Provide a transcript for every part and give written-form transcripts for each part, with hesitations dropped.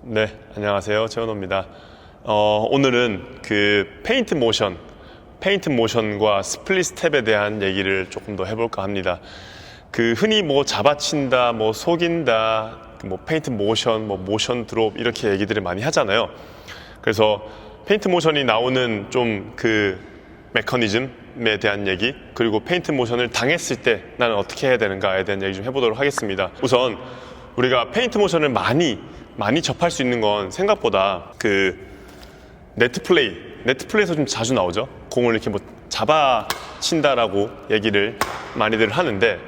네, 안녕하세요. 최원호입니다. 오늘은 페인트 모션과 스플릿 스텝에 대한 얘기를 조금 더 해볼까 합니다. 흔히 잡아친다, 속인다, 페인트 모션, 모션 드롭 이렇게 얘기들을 많이 하잖아요. 그래서 페인트 모션이 나오는 좀 메커니즘에 대한 얘기, 그리고 페인트 모션을 당했을 때 나는 어떻게 해야 되는가에 대한 얘기 좀 해보도록 하겠습니다. 우선 우리가 페인트 모션을 많이 접할 수 있는 건 생각보다 네트플레이에서 좀 자주 나오죠. 공을 이렇게 잡아친다라고 얘기를 많이들 하는데,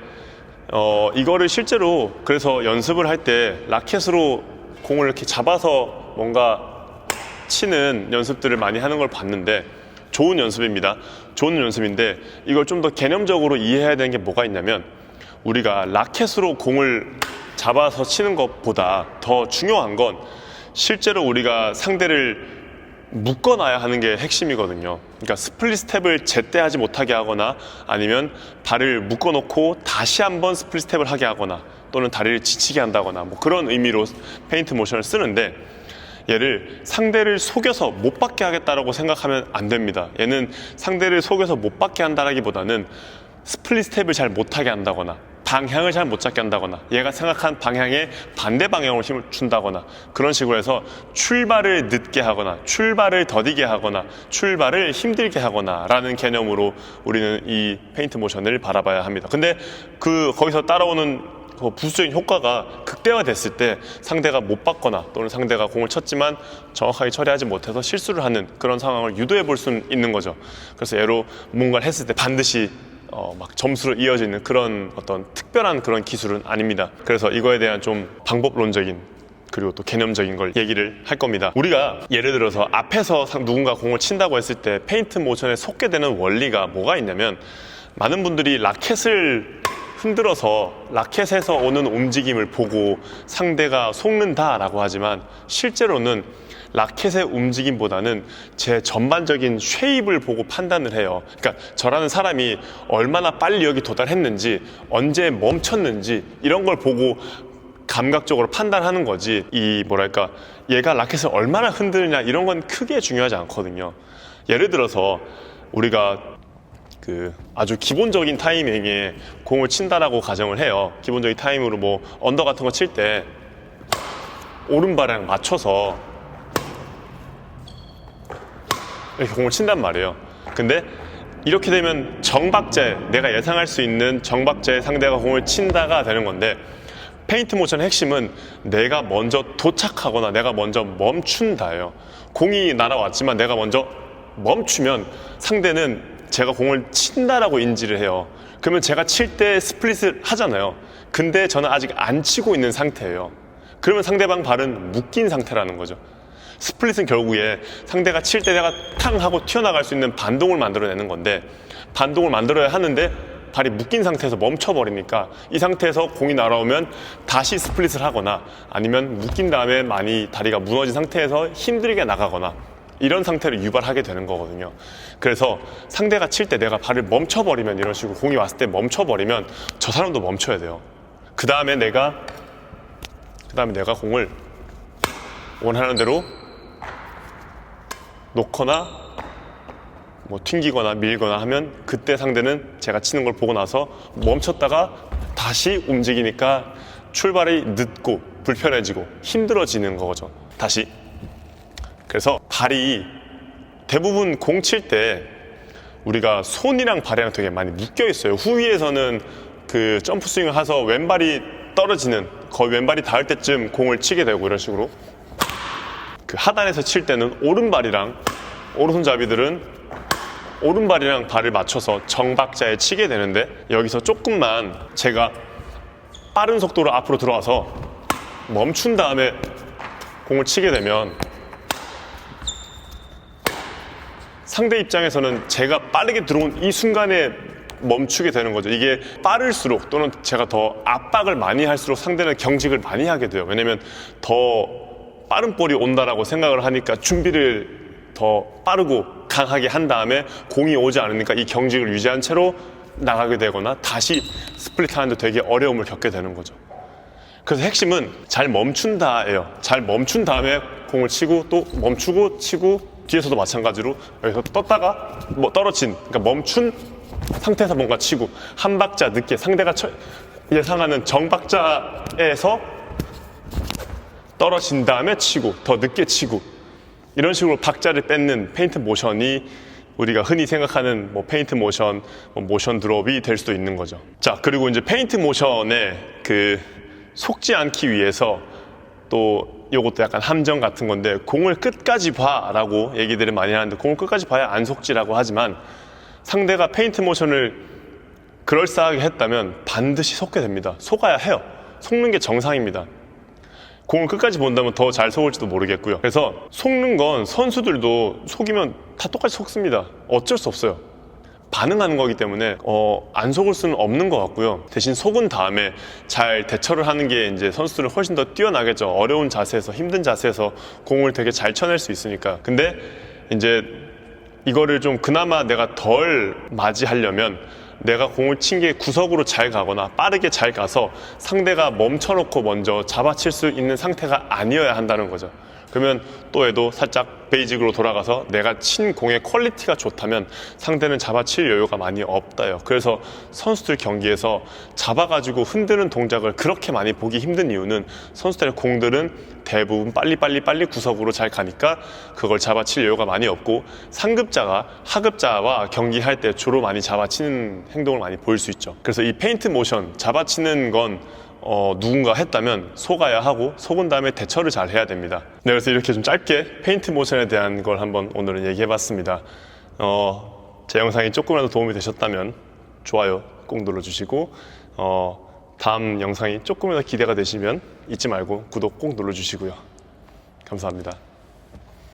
이거를 실제로 그래서 연습을 할 때 라켓으로 공을 이렇게 잡아서 뭔가 치는 연습들을 많이 하는 걸 봤는데, 좋은 연습입니다. 좋은 연습인데 이걸 좀 더 개념적으로 이해해야 되는 게 뭐가 있냐면, 우리가 라켓으로 공을 잡아서 치는 것보다 더 중요한 건 실제로 우리가 상대를 묶어놔야 하는 게 핵심이거든요. 그러니까 스플릿 스텝을 제때 하지 못하게 하거나, 아니면 발을 묶어놓고 다시 한번 스플릿 스텝을 하게 하거나, 또는 다리를 지치게 한다거나, 그런 의미로 페인트 모션을 쓰는데, 얘를 상대를 속여서 못 받게 하겠다라고 생각하면 안 됩니다. 얘는 상대를 속여서 못 받게 한다라기보다는 스플릿 스텝을 잘 못하게 한다거나, 방향을 잘 못 잡게 한다거나, 얘가 생각한 방향에 반대 방향으로 힘을 준다거나, 그런 식으로 해서 출발을 늦게 하거나, 출발을 더디게 하거나, 출발을 힘들게 하거나 라는 개념으로 우리는 이 페인트 모션을 바라봐야 합니다. 근데 거기서 따라오는 부수적인 효과가 극대화됐을 때 상대가 못 받거나, 또는 상대가 공을 쳤지만 정확하게 처리하지 못해서 실수를 하는 그런 상황을 유도해 볼 수는 있는 거죠. 그래서 얘로 뭔가를 했을 때 반드시 점수로 이어지는 그런 어떤 특별한 그런 기술은 아닙니다. 그래서 이거에 대한 좀 방법론적인, 그리고 또 개념적인 걸 얘기를 할 겁니다. 우리가 예를 들어서 앞에서 누군가 공을 친다고 했을 때 페인트 모션에 속게 되는 원리가 뭐가 있냐면, 많은 분들이 라켓을 흔들어서 라켓에서 오는 움직임을 보고 상대가 속는다라고 하지만, 실제로는 라켓의 움직임보다는 제 전반적인 쉐입을 보고 판단을 해요. 그러니까 저라는 사람이 얼마나 빨리 여기 도달했는지, 언제 멈췄는지, 이런 걸 보고 감각적으로 판단하는 거지, 얘가 라켓을 얼마나 흔드느냐 이런 건 크게 중요하지 않거든요. 예를 들어서 우리가 아주 기본적인 타이밍에 공을 친다라고 가정을 해요. 기본적인 타이밍으로 언더 같은 거 칠 때 오른발이랑 맞춰서 이렇게 공을 친단 말이에요. 근데 이렇게 되면 정박자에, 내가 예상할 수 있는 정박자에 상대가 공을 친다가 되는 건데, 페인트 모션의 핵심은 내가 먼저 도착하거나 내가 먼저 멈춘다예요. 공이 날아왔지만 내가 먼저 멈추면 상대는 제가 공을 친다라고 인지를 해요. 그러면 제가 칠 때 스플릿을 하잖아요. 근데 저는 아직 안 치고 있는 상태예요. 그러면 상대방 발은 묶인 상태라는 거죠. 스플릿은 결국에 상대가 칠 때 내가 탕 하고 튀어나갈 수 있는 반동을 만들어내는 건데, 반동을 만들어야 하는데 발이 묶인 상태에서 멈춰버리니까, 이 상태에서 공이 날아오면 다시 스플릿을 하거나, 아니면 묶인 다음에 많이 다리가 무너진 상태에서 힘들게 나가거나, 이런 상태를 유발하게 되는 거거든요. 그래서 상대가 칠 때 내가 발을 멈춰버리면, 이런 식으로 공이 왔을 때 멈춰버리면 저 사람도 멈춰야 돼요. 그 다음에 내가 공을 원하는 대로 놓거나 튕기거나 밀거나 하면, 그때 상대는 제가 치는 걸 보고 나서 멈췄다가 다시 움직이니까 출발이 늦고 불편해지고 힘들어지는 거죠. 다시. 그래서 발이 대부분 공 칠 때 우리가 손이랑 발이랑 되게 많이 묶여 있어요. 후위에서는 점프 스윙을 해서 왼발이 떨어지는, 거의 왼발이 닿을 때쯤 공을 치게 되고, 이런 식으로 하단에서 칠 때는 오른손잡이들은 오른발이랑 발을 맞춰서 정박자에 치게 되는데, 여기서 조금만 제가 빠른 속도로 앞으로 들어와서 멈춘 다음에 공을 치게 되면, 상대 입장에서는 제가 빠르게 들어온 이 순간에 멈추게 되는 거죠. 이게 빠를수록, 또는 제가 더 압박을 많이 할수록 상대는 경직을 많이 하게 돼요. 왜냐면 더 빠른 볼이 온다라고 생각을 하니까 준비를 더 빠르고 강하게 한 다음에 공이 오지 않으니까 이 경직을 유지한 채로 나가게 되거나 다시 스플릿 하는데 되게 어려움을 겪게 되는 거죠. 그래서 핵심은 잘 멈춘다예요. 잘 멈춘 다음에 공을 치고 또 멈추고 치고 뒤에서도 마찬가지로 여기서 떴다가 뭐 떨어진, 그러니까 멈춘 상태에서 뭔가 치고 한 박자 늦게 상대가 예상하는 정박자에서 떨어진 다음에 치고 더 늦게 치고 이런 식으로 박자를 뺏는 페인트 모션이 우리가 흔히 생각하는 뭐 페인트 모션, 뭐 모션 드롭이 될 수도 있는 거죠. 자, 그리고 이제 페인트 모션에 그 속지 않기 위해서 또 이것도 약간 함정 같은 건데 공을 끝까지 봐라고 얘기들을 많이 하는데 공을 끝까지 봐야 안 속지라고 하지만 상대가 페인트 모션을 그럴싸하게 했다면 반드시 속게 됩니다. 속아야 해요. 속는 게 정상입니다. 공을 끝까지 본다면 더 잘 속을지도 모르겠고요. 그래서 속는 건 선수들도 속이면 다 똑같이 속습니다. 어쩔 수 없어요. 반응하는 거기 때문에 안 속을 수는 없는 것 같고요. 대신 속은 다음에 잘 대처를 하는 게 이제 선수들은 훨씬 더 뛰어나겠죠. 어려운 자세에서, 힘든 자세에서 공을 되게 잘 쳐낼 수 있으니까. 근데 이제 이거를 좀 그나마 내가 덜 맞이하려면 내가 공을 친 게 구석으로 잘 가거나 빠르게 잘 가서 상대가 멈춰놓고 먼저 잡아칠 수 있는 상태가 아니어야 한다는 거죠. 그러면 또 얘도 살짝 베이직으로 돌아가서 내가 친 공의 퀄리티가 좋다면 상대는 잡아칠 여유가 많이 없다요. 그래서 선수들 경기에서 잡아가지고 흔드는 동작을 그렇게 많이 보기 힘든 이유는 선수들의 공들은 대부분 빨리 구석으로 잘 가니까 그걸 잡아칠 여유가 많이 없고 상급자가 하급자와 경기할 때 주로 많이 잡아치는 행동을 많이 보일 수 있죠. 그래서 이 페인트 모션, 잡아치는 건 누군가 했다면 속아야 하고 속은 다음에 대처를 잘 해야 됩니다. 네, 그래서 이렇게 좀 짧게 페인트 모션에 대한 걸 한번 오늘은 얘기해봤습니다. 제 영상이 조금이라도 도움이 되셨다면 좋아요 꼭 눌러주시고 다음 영상이 조금이라도 기대가 되시면 잊지 말고 구독 꼭 눌러주시고요. 감사합니다.